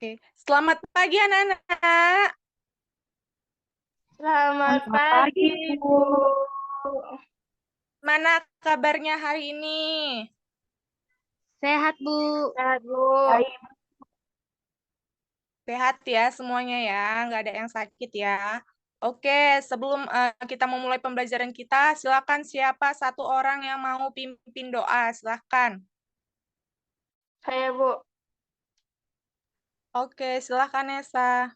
Oke. Selamat pagi anak-anak. Selamat Selamat pagi, pagi, Bu. Bu. Mana kabarnya hari ini? Sehat, Bu. Sehat, Bu. Baik. Sehat ya semuanya ya, nggak ada yang sakit ya. Oke, sebelum kita memulai pembelajaran kita, silakan siapa satu orang yang mau pimpin doa, silakan. Saya, Bu. Oke, silakan Nesa.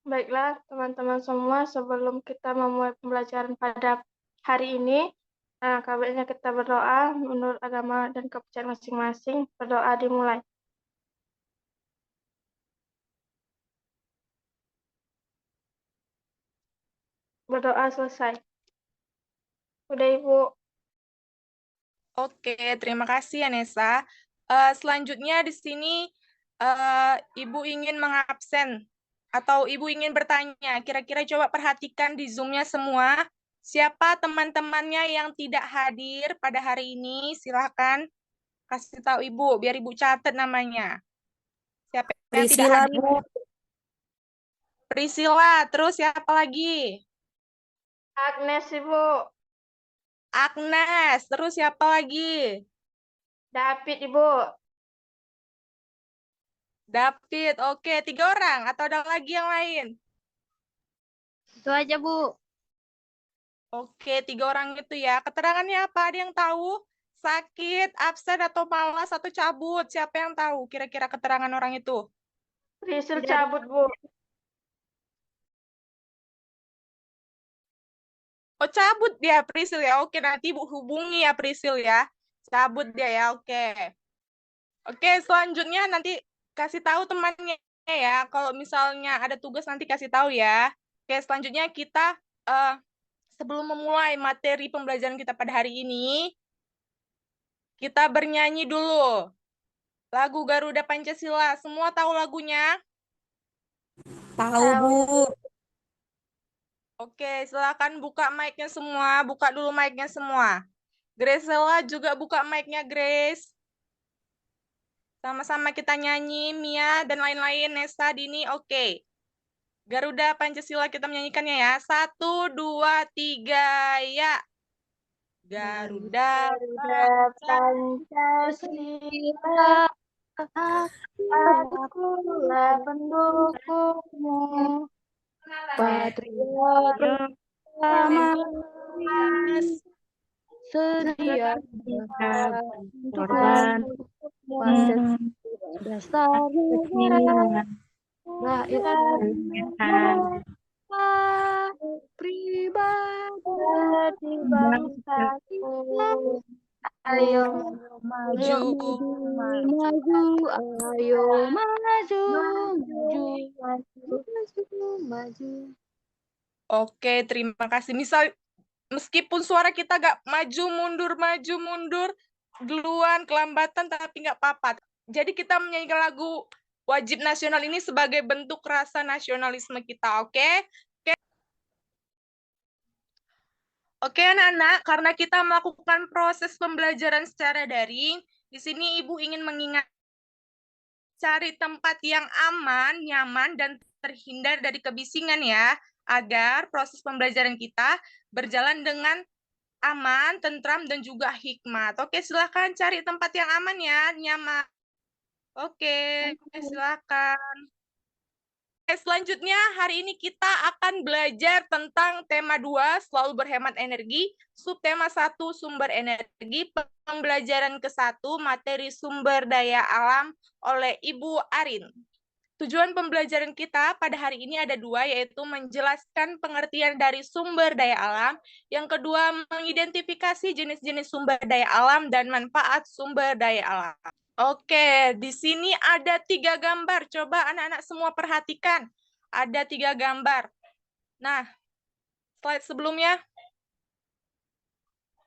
Baiklah, teman-teman semua, sebelum kita memulai pembelajaran pada hari ini, kabarnya kita berdoa menurut agama dan kepercayaan masing-masing. Berdoa dimulai. Berdoa selesai. Udah, Ibu. Oke, terima kasih ya Nesa. Selanjutnya di sini Ibu ingin mengabsen atau Ibu ingin bertanya. Kira-kira coba perhatikan di Zoom-nya semua. Siapa teman-temannya yang tidak hadir pada hari ini? Silahkan kasih tahu Ibu, biar Ibu catat namanya. Siapa yang tidak Priscila, hadir? Bu. Priscila, terus siapa lagi? Agnes, Ibu. Agnes, terus siapa lagi? David, Ibu. David, oke, 3 orang atau ada lagi yang lain? Itu aja, Bu. Oke, 3 orang itu ya. Keterangannya apa? Ada yang tahu? Sakit, absen, atau malas, atau cabut? Siapa yang tahu kira-kira keterangan orang itu? Prisil Tidak ada. cabut, Bu. Oh, cabut dia, Prisil ya. Oke, nanti Bu hubungi ya, Prisil ya. Cabut dia ya, oke. Oke, selanjutnya nanti kasih tahu temannya ya. Kalau misalnya ada tugas nanti kasih tahu ya. Oke, selanjutnya kita eh, sebelum memulai materi pembelajaran kita pada hari ini, kita bernyanyi dulu. Lagu Garuda Pancasila. Semua tahu lagunya? Tahu, Bu. Oke, silakan buka mic-nya semua. Buka dulu mic-nya semua. Gracella juga buka mic-nya, Grace. Sama-sama kita nyanyi, Mia dan lain-lain, Nesa, Dini, oke. Garuda Pancasila kita menyanyikannya ya. 1, 2, 3, ya. Garuda Pancasila, akulah pendukungmu. Patriot Sama Pancasila. sedia korban pada dasar negara rakyat pribadi bangsaku. Ayo Maju. maju, ayo maju, maju. Oke, terima kasih. Meskipun suara kita gak maju mundur, duluan, kelambatan, tapi nggak apa-apa. Jadi kita menyanyikan lagu wajib nasional ini sebagai bentuk rasa nasionalisme kita, oke? Oke anak-anak, karena kita melakukan proses pembelajaran secara daring, di sini Ibu ingin mengingat cari tempat yang aman, nyaman, dan terhindar dari kebisingan ya, agar proses pembelajaran kita berjalan dengan aman, tentram, dan juga hikmat. Oke, silahkan cari tempat yang aman ya, nyaman. Oke, silakan. Selanjutnya, hari ini kita akan belajar tentang tema 2, selalu berhemat energi, subtema 1, sumber energi, pembelajaran ke-1, materi sumber daya alam oleh Ibu Arin. Tujuan pembelajaran kita pada hari ini ada 2, yaitu menjelaskan pengertian dari sumber daya alam, yang kedua mengidentifikasi jenis-jenis sumber daya alam dan manfaat sumber daya alam. Oke, di sini ada 3 gambar. Coba anak-anak semua perhatikan. Ada 3 gambar. Nah, slide sebelumnya.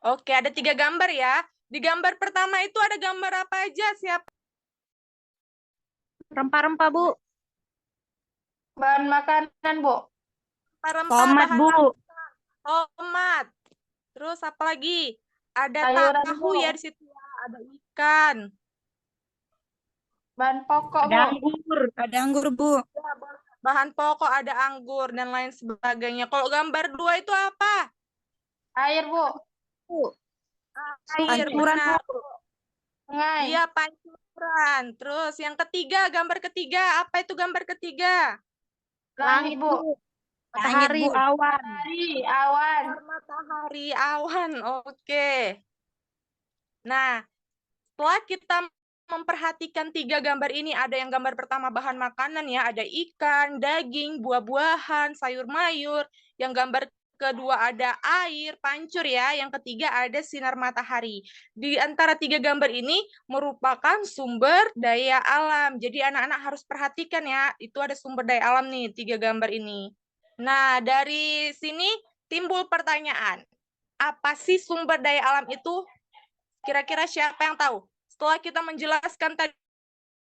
Oke, ada 3 gambar ya. Di gambar pertama itu ada gambar apa aja? Siapa? rempah-rempah, Bu. Bahan makanan, Bu. Rempah, Tomat, bahan Bu. tomat. Terus apa lagi? Ada Sayuran, tahu Bu. ya di situ. Ada ikan. Bahan pokok, Bu. Ada anggur, Bu. Bahan pokok ada anggur dan lain sebagainya. Kalau gambar 2 itu apa? Air, Bu. Air, Pancuran, benar. Sungai. Iya, pancuran. Terus yang ketiga, gambar ketiga. Apa itu gambar ketiga? Langit, Bu. Langit, Bu, awan. Matahari, awan. Matahari, awan. Oke. Nah, setelah kita memperhatikan 3 gambar ini, ada yang gambar pertama bahan makanan ya, ada ikan, daging, buah-buahan, sayur mayur. Yang gambar kedua ada air, pancur ya. Yang ketiga ada sinar matahari. Di antara 3 gambar ini merupakan sumber daya alam. Jadi anak-anak harus perhatikan ya, itu ada sumber daya alam nih, 3 gambar ini. Nah, dari sini timbul pertanyaan. Apa sih sumber daya alam itu? Kira-kira siapa yang tahu? Setelah kita menjelaskan tadi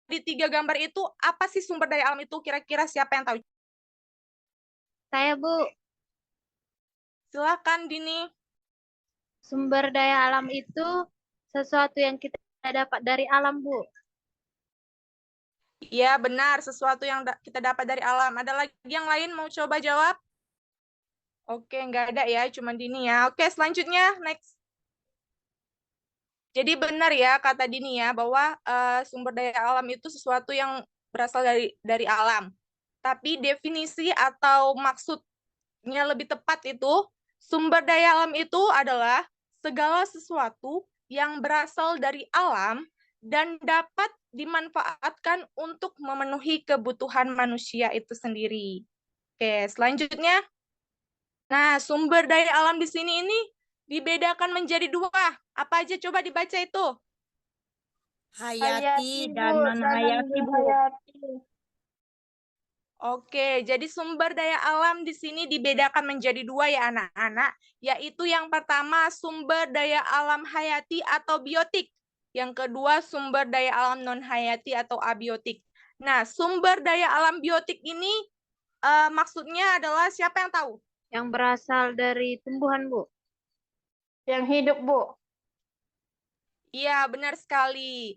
3 gambar itu, apa sih sumber daya alam itu? Kira-kira siapa yang tahu? Saya, Bu. Silakan, Dini. Sumber daya alam itu sesuatu yang kita dapat dari alam, Bu. Iya, benar. Sesuatu yang kita dapat dari alam. Ada lagi yang lain mau coba jawab? Oke, nggak ada ya. Cuma Dini ya. Oke, selanjutnya. Next. Jadi benar ya kata Dini ya, bahwa sumber daya alam itu sesuatu yang berasal dari alam. Tapi definisi atau maksudnya lebih tepat itu, sumber daya alam itu adalah segala sesuatu yang berasal dari alam dan dapat dimanfaatkan untuk memenuhi kebutuhan manusia itu sendiri. Oke, selanjutnya. Nah, sumber daya alam di sini ini dibedakan menjadi 2. Apa aja coba dibaca itu? Hayati dan Bu. non-hayati, Bu. Hayati. Oke, jadi sumber daya alam di sini dibedakan menjadi 2 ya anak-anak, yaitu yang pertama sumber daya alam hayati atau biotik, yang kedua sumber daya alam non-hayati atau abiotik. Nah, sumber daya alam biotik ini maksudnya adalah siapa yang tahu? Yang berasal dari tumbuhan, Bu. Yang hidup, Bu. Iya, benar sekali.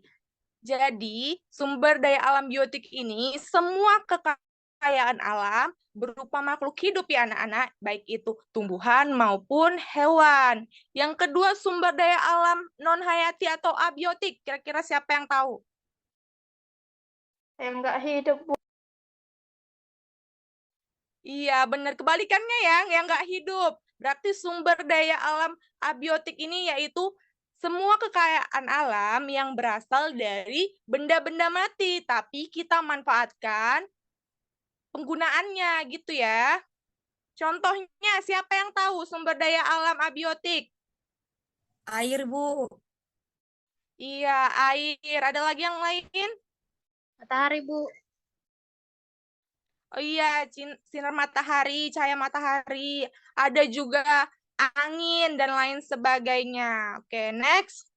Jadi, sumber daya alam biotik ini semua kekayaan alam berupa makhluk hidup ya anak-anak, baik itu tumbuhan maupun hewan. Yang kedua, sumber daya alam non-hayati atau abiotik. Kira-kira siapa yang tahu? Yang nggak hidup, Bu. Iya, benar. Kebalikannya ya, yang nggak hidup. Berarti sumber daya alam abiotik ini yaitu semua kekayaan alam yang berasal dari benda-benda mati, tapi kita manfaatkan penggunaannya gitu ya. Contohnya, siapa yang tahu sumber daya alam abiotik? Air, Bu. Iya, air. Ada lagi yang lain? Matahari, Bu. Oh iya, sinar matahari, cahaya matahari. Ada juga angin dan lain sebagainya. Oke, next.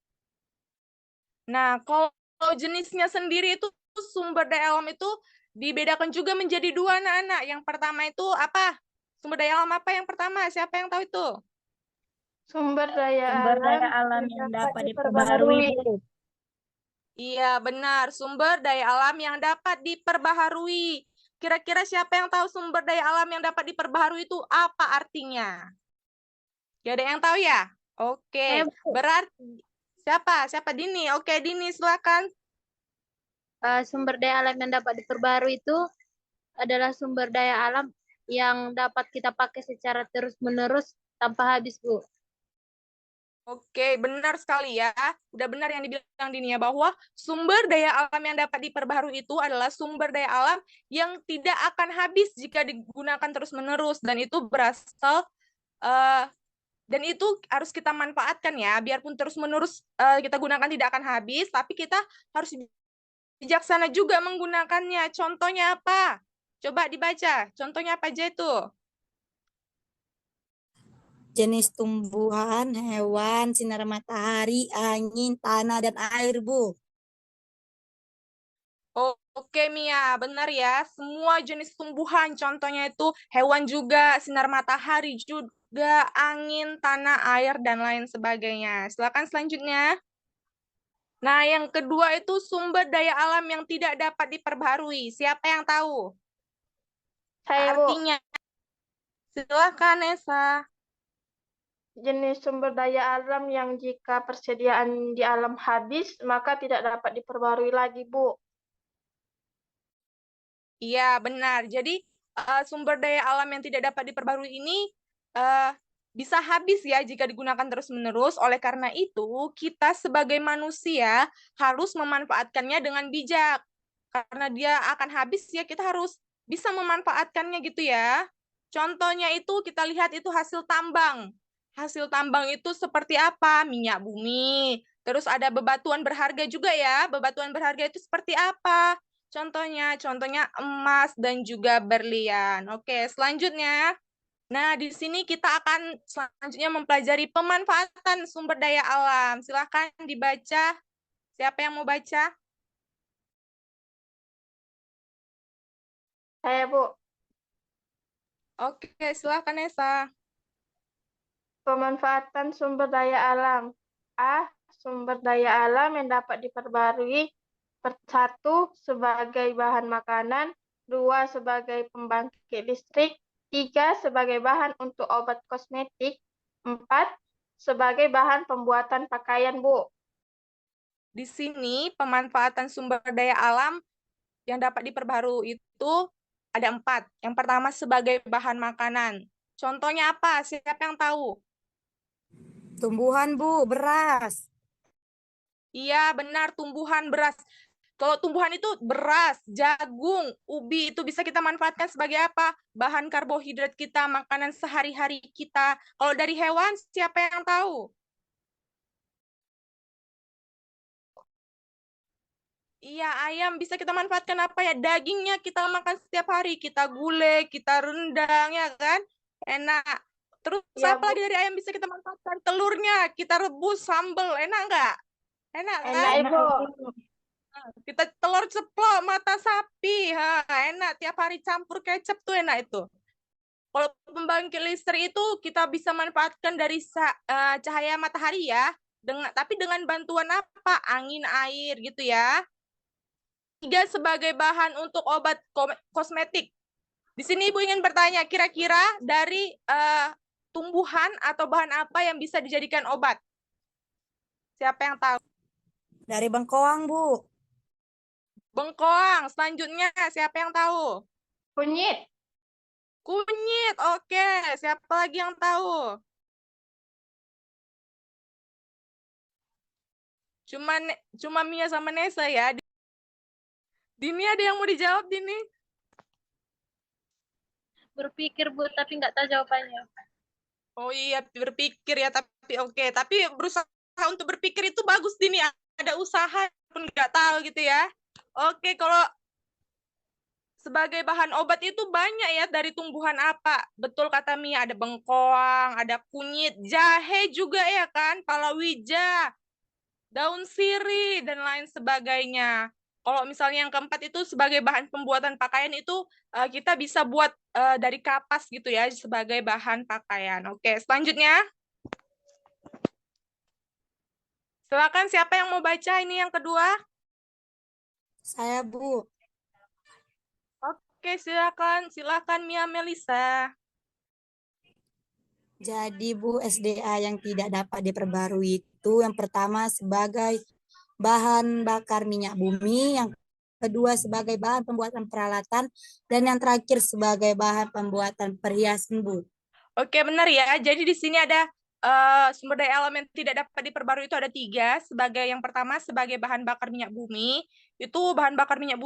Nah, kalau jenisnya sendiri itu sumber daya alam itu dibedakan juga menjadi 2 anak-anak. Yang pertama itu apa? Sumber daya alam apa yang pertama? Siapa yang tahu itu? Sumber daya alam yang dapat diperbaharui, Bu. Iya, benar. Sumber daya alam yang dapat diperbaharui. Kira-kira siapa yang tahu sumber daya alam yang dapat diperbaharui itu apa artinya? Gak ada yang tahu ya? Oke, berarti siapa? Siapa Dini? Oke, Dini silakan. Sumber daya alam yang dapat diperbarui itu adalah sumber daya alam yang dapat kita pakai secara terus-menerus tanpa habis, Bu. Oke, benar sekali ya. Udah benar yang dibilang Dini ya, bahwa sumber daya alam yang dapat diperbaharui itu adalah sumber daya alam yang tidak akan habis jika digunakan terus-menerus. Dan itu berasal, dan itu harus kita manfaatkan ya, biarpun terus-menerus kita gunakan tidak akan habis, tapi kita harus bijaksana juga menggunakannya. Contohnya apa? Coba dibaca. Contohnya apa aja itu? Jenis tumbuhan, hewan, sinar matahari, angin, tanah, dan air, Bu. Oke, Mia, benar ya. Semua jenis tumbuhan, contohnya itu hewan juga, sinar matahari juga, angin, tanah, air, dan lain sebagainya. Silakan selanjutnya. Nah, yang kedua itu sumber daya alam yang tidak dapat diperbarui. Siapa yang tahu? Saya, Bu. Artinya, silakan Esa. Jenis sumber daya alam yang jika persediaan di alam habis, maka tidak dapat diperbarui lagi, Bu. Iya, benar. Jadi, sumber daya alam yang tidak dapat diperbarui ini eh, bisa habis ya jika digunakan terus-menerus. Oleh karena itu, kita sebagai manusia harus memanfaatkannya dengan bijak. Karena dia akan habis ya, kita harus bisa memanfaatkannya gitu ya. Contohnya itu kita lihat itu hasil tambang. Hasil tambang itu seperti apa? Minyak bumi. Terus ada bebatuan berharga juga ya. Bebatuan berharga itu seperti apa? Contohnya emas dan juga berlian. Oke, selanjutnya. Nah, di sini kita akan selanjutnya mempelajari pemanfaatan sumber daya alam. Silahkan dibaca. Siapa yang mau baca? Saya, Bu. Oke, silahkan Esa. Pemanfaatan sumber daya alam. A. Sumber daya alam yang dapat diperbarui. Satu, sebagai bahan makanan. Dua, sebagai pembangkit listrik. Tiga, sebagai bahan untuk obat kosmetik. Empat, sebagai bahan pembuatan pakaian, Bu. Di sini pemanfaatan sumber daya alam yang dapat diperbarui itu ada 4. Yang pertama sebagai bahan makanan. Contohnya apa? Siapa yang tahu? Tumbuhan, Bu, beras. Iya, benar, tumbuhan beras. Kalau tumbuhan itu beras, jagung, ubi itu bisa kita manfaatkan sebagai apa? Bahan karbohidrat kita, makanan sehari-hari kita. Kalau dari hewan, siapa yang tahu? Iya, ayam bisa kita manfaatkan apa ya? Dagingnya kita makan setiap hari, kita gulai, kita rendang, ya kan? Enak. Terus Ya, apa Bu. lagi dari ayam bisa kita manfaatkan? Telurnya, kita rebus, sambal, enak nggak? Enak kan? Enak, Ibu. Kita telur ceplok, mata sapi, ha, enak. Tiap hari campur kecap tuh enak itu. Kalau pembangkit listrik itu kita bisa manfaatkan dari cahaya matahari ya, tapi dengan bantuan apa? Angin, air gitu ya. 3 sebagai bahan untuk obat kosmetik. Di sini Ibu ingin bertanya, kira-kira dari tumbuhan atau bahan apa yang bisa dijadikan obat? Siapa yang tahu? Dari bengkoang, Bu. Bengkoang. Selanjutnya, siapa yang tahu? Kunyit. Kunyit. Oke, siapa lagi yang tahu? Cuma Mia sama Nesa ya. Dini ada yang mau dijawab, Dini? Berpikir, Bu, tapi nggak tahu jawabannya. Oh iya, berpikir ya, tapi oke. Tapi berusaha untuk berpikir itu bagus, Dini. Ada usaha pun nggak tahu gitu ya. Oke, kalau sebagai bahan obat itu banyak ya dari tumbuhan apa. Betul kata Mia, ada bengkoang, ada kunyit, jahe juga ya kan, palawija, daun sirih, dan lain sebagainya. Kalau misalnya yang keempat itu sebagai bahan pembuatan pakaian itu kita bisa buat dari kapas gitu ya sebagai bahan pakaian. Oke, selanjutnya. Silakan siapa yang mau baca ini yang kedua? Saya, Bu. Oke, silakan Mia Melisa. Jadi, Bu, SDA yang tidak dapat diperbarui itu yang pertama sebagai bahan bakar minyak bumi, yang kedua sebagai bahan pembuatan peralatan, dan yang terakhir sebagai bahan pembuatan perhiasan, Bu. Oke, benar ya. Jadi di sini ada sumber daya alam yang tidak dapat diperbarui itu ada 3. Sebagai yang pertama sebagai bahan bakar minyak bumi. Itu bahan bakar minyak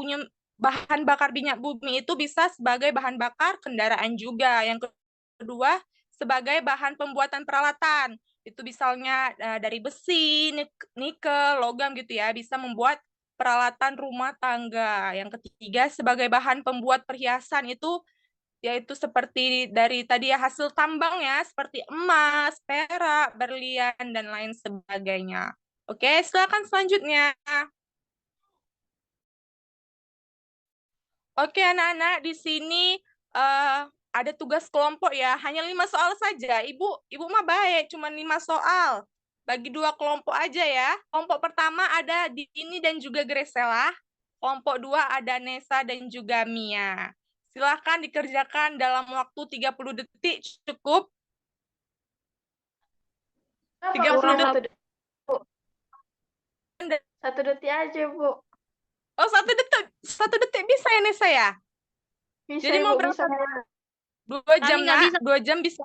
bumi itu bisa sebagai bahan bakar kendaraan juga. Yang kedua sebagai bahan pembuatan peralatan. Itu misalnya dari besi, nikel, logam gitu ya, bisa membuat peralatan rumah tangga. Yang ketiga sebagai bahan pembuat perhiasan itu yaitu seperti dari tadi ya hasil tambang ya, seperti emas, perak, berlian, dan lain sebagainya. Oke, silakan selanjutnya. Oke, anak-anak, di sini ada tugas kelompok ya, hanya 5 soal saja. Ibu mah baik, cuma 5 soal. bagi 2 kelompok aja ya. Kelompok pertama ada Dini dan juga Gresela. Kelompok 2 ada Nesa dan juga Mia. Silahkan dikerjakan dalam waktu 30 detik cukup. Kenapa 30 nggak detik. 1 detik, Bu? 1 detik aja, Bu. Oh, 1 detik bisa ya Nesa ya? Bisa, Jadi mau Ibu, berapa bisa. jam? 2 jam Kami nggak nak? bisa. 2 jam bisa.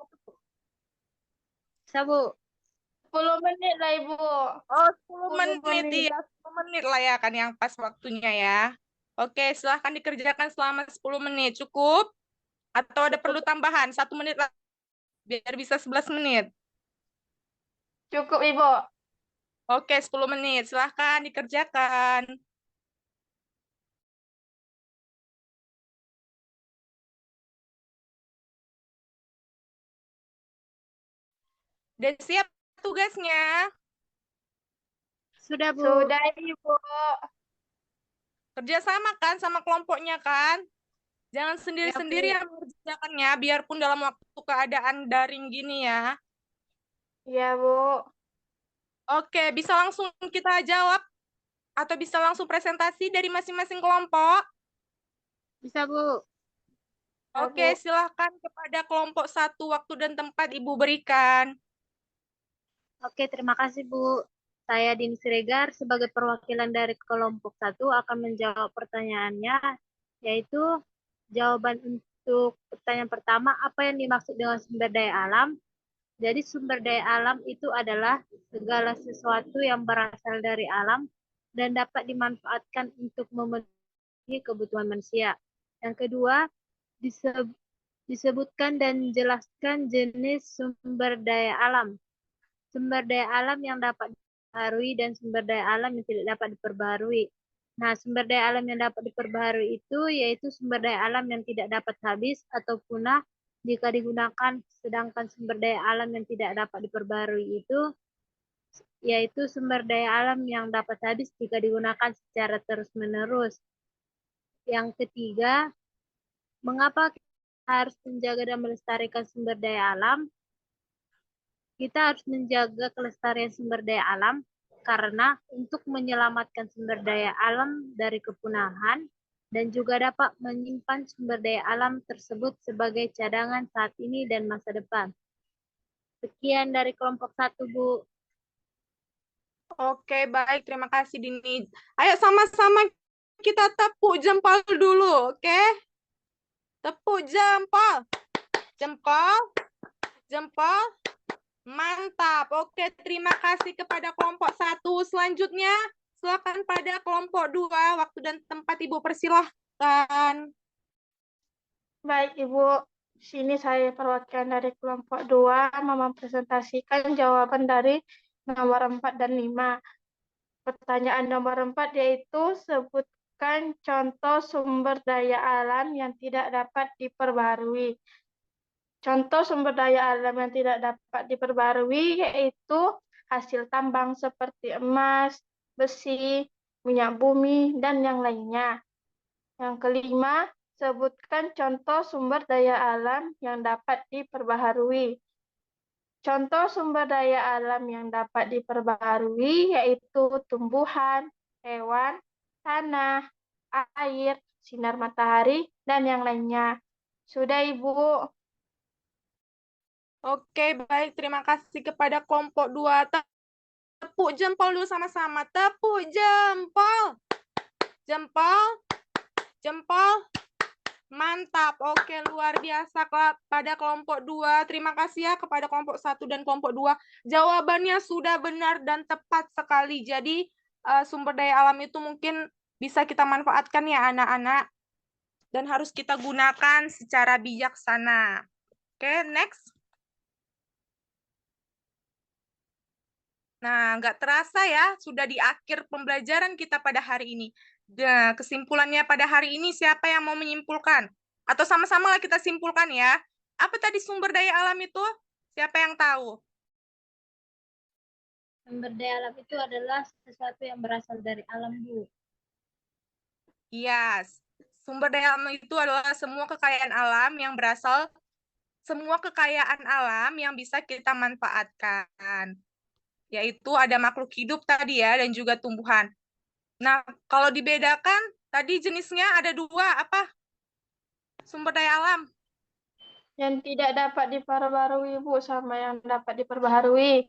Bisa, Bu. 10 menit lah, Ibu. Oh, 10 10 menit. menit. Iya, 10 menit lah ya kan yang pas waktunya ya. Oke, silahkan dikerjakan selama 10 menit. Cukup? Atau ada perlu tambahan? 1 menit lah, biar bisa 11 menit. Cukup, Ibu. Oke, 10 menit. Silahkan dikerjakan. Dan siap tugasnya. Sudah, Bu. Sudah, Ibu. Kerjasama kan sama kelompoknya kan? Jangan Ya, sendiri-sendiri Bu. yang mengerjakannya, biarpun dalam waktu keadaan daring gini ya. Iya, Bu. Oke, bisa langsung kita jawab atau bisa langsung presentasi dari masing-masing kelompok. Bisa, Bu. Oke, Bu. silahkan kepada kelompok 1 waktu dan tempat Ibu berikan. Oke, terima kasih, Bu. Saya Din Siregar sebagai perwakilan dari kelompok 1 akan menjawab pertanyaannya, yaitu jawaban untuk pertanyaan pertama, apa yang dimaksud dengan sumber daya alam? Jadi sumber daya alam itu adalah segala sesuatu yang berasal dari alam dan dapat dimanfaatkan untuk memenuhi kebutuhan manusia. Yang kedua, disebutkan dan jelaskan jenis sumber daya alam. Sumber daya alam yang dapat diperbaharui dan sumber daya alam yang tidak dapat diperbaharui. Nah, sumber daya alam yang dapat diperbaharui itu yaitu sumber daya alam yang tidak dapat habis atau punah jika digunakan, sedangkan sumber daya alam yang tidak dapat diperbaharui itu yaitu sumber daya alam yang dapat habis jika digunakan secara terus-menerus. Yang ketiga, mengapa kita harus menjaga dan melestarikan sumber daya alam? Kita harus menjaga kelestarian sumber daya alam karena untuk menyelamatkan sumber daya alam dari kepunahan dan juga dapat menyimpan sumber daya alam tersebut sebagai cadangan saat ini dan masa depan. Sekian dari kelompok 1, Bu. Oke, baik. Terima kasih, Dini. Ayo sama-sama kita tepuk jempol dulu, oke? Tepuk jempol. Jempol. Jempol. Mantap. Oke, terima kasih kepada kelompok 1. Selanjutnya, silakan pada kelompok 2. Waktu dan tempat Ibu persilahkan. Baik, Ibu. Sini saya perwakilan dari kelompok 2 mempresentasikan jawaban dari nomor 4 dan 5. Pertanyaan nomor 4 yaitu sebutkan contoh sumber daya alam yang tidak dapat diperbarui. Contoh sumber daya alam yang tidak dapat diperbarui yaitu hasil tambang seperti emas, besi, minyak bumi, dan yang lainnya. Yang kelima, sebutkan contoh sumber daya alam yang dapat diperbaharui. Contoh sumber daya alam yang dapat diperbaharui yaitu tumbuhan, hewan, tanah, air, sinar matahari, dan yang lainnya. Sudah, Ibu. Oke, baik. Terima kasih kepada kelompok 2. Tepuk jempol dulu sama-sama. Tepuk jempol. Jempol. Jempol. Mantap. Oke, luar biasa pada kelompok 2. Terima kasih ya kepada kelompok 1 dan kelompok 2. Jawabannya sudah benar dan tepat sekali. Jadi, sumber daya alam itu mungkin bisa kita manfaatkan ya anak-anak. Dan harus kita gunakan secara bijaksana. Oke, next. Nah, nggak terasa ya, sudah di akhir pembelajaran kita pada hari ini. Nah, kesimpulannya pada hari ini siapa yang mau menyimpulkan? Atau sama-sama lah kita simpulkan ya. Apa tadi sumber daya alam itu? Siapa yang tahu? Sumber daya alam itu adalah sesuatu yang berasal dari alam, Bu. Yes. Sumber daya alam itu adalah semua kekayaan alam yang bisa kita manfaatkan. yaitu ada makhluk hidup tadi ya, dan juga tumbuhan. Nah, kalau dibedakan, tadi jenisnya ada 2, apa? Sumber daya alam. Yang tidak dapat diperbarui, Bu, sama yang dapat diperbaharui.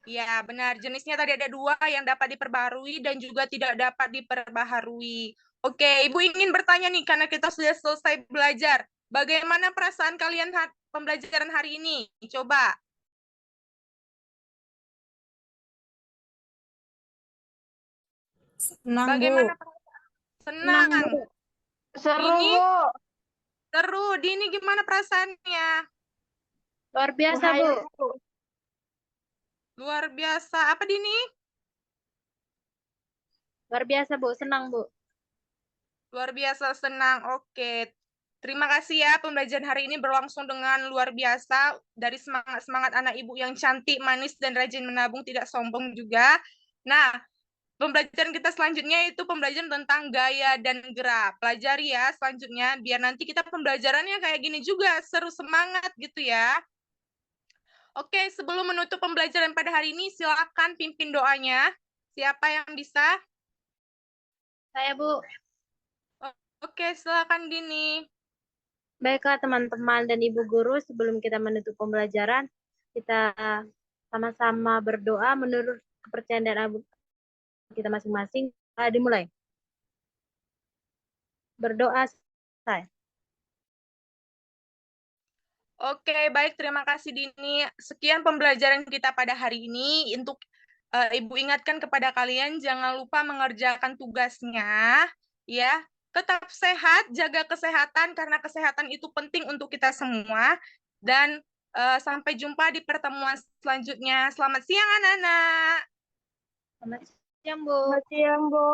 Ya, benar. Jenisnya tadi ada 2, yang dapat diperbaharui dan juga tidak dapat diperbaharui. Oke, Ibu ingin bertanya nih, karena kita sudah selesai belajar. Bagaimana perasaan kalian pembelajaran hari ini? Coba. Senang, Bu. Bagaimana perasaan? Senang. Seru, Ini Bu. seru. Dini gimana perasaannya? Luar biasa, Bu. Bahaya, Bu. Luar biasa. Apa Dini? Luar biasa, Bu. Senang, Bu. Luar biasa senang. Oke. Terima kasih ya, pembelajaran hari ini berlangsung dengan luar biasa. Dari semangat-semangat anak ibu yang cantik, manis, dan rajin menabung, tidak sombong juga. Nah, pembelajaran kita selanjutnya itu pembelajaran tentang gaya dan gerak. Pelajari ya selanjutnya, biar nanti kita pembelajarannya kayak gini juga, seru, semangat gitu ya. Oke, sebelum menutup pembelajaran pada hari ini, silakan pimpin doanya. Siapa yang bisa? Saya, Bu. Oke, silakan Dini. Baiklah teman-teman dan Ibu Guru, sebelum kita menutup pembelajaran, kita sama-sama berdoa menurut kepercayaan dan agama kita masing-masing. Dimulai. Berdoa selesai. Oke, baik. Terima kasih Dini. Sekian pembelajaran kita pada hari ini. Untuk Ibu ingatkan kepada kalian, jangan lupa mengerjakan tugasnya. Ya, tetap sehat, jaga kesehatan, karena kesehatan itu penting untuk kita semua. Dan sampai jumpa di pertemuan selanjutnya. Selamat siang, anak-anak. Selamat siang, Bu. Selamat siang, Bu.